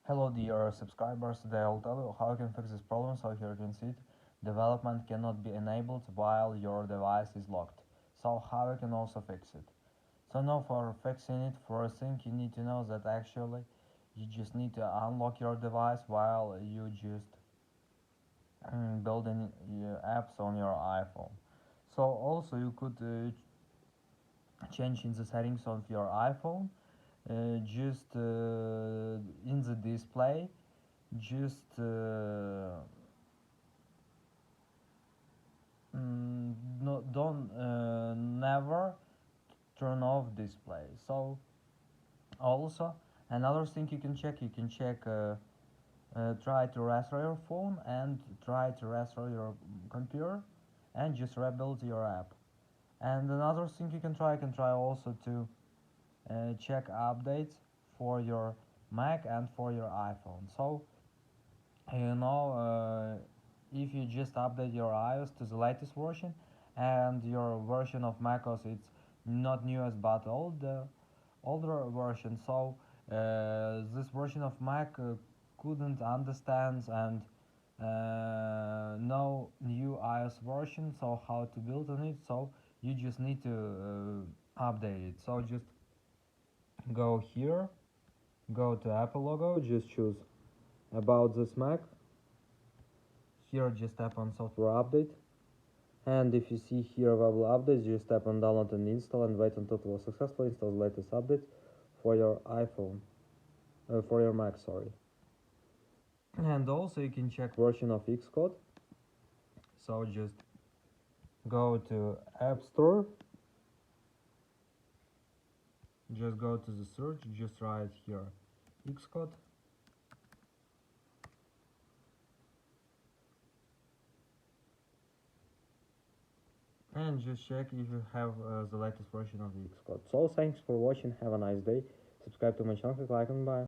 Hello dear subscribers, today I'll tell you how you can fix this problem. So here you can see it, development cannot be enabled while your device is locked. So how you can also fix it? So now for fixing it, first thing you need to know that actually you just need to unlock your device while you just building your apps on your iPhone. So also you could change in the settings of your iPhone, just in the display, just no, don't never turn off display. So also another thing you can check try to restore your phone and try to restore your computer and just rebuild your app. And another thing you can try also to check updates for your Mac and for your iPhone. So you know if you just update your iOS to the latest version and your version of macOS it's not newest but older version, so this version of Mac couldn't understand and no new iOS version, so how to build on it. So you just need to update it. So just go here, go to Apple logo, just choose about this Mac. Here just tap on software update, and if you see here available updates, just tap on download and install and wait until it will successfully install the latest update for your iPhone, for your Mac, sorry. And also you can check version of Xcode. So just go to App Store, just go to the search, just write here Xcode, and just check if you have the latest version of Xcode. So thanks for watching, have a nice day, subscribe to my channel, click like and bye.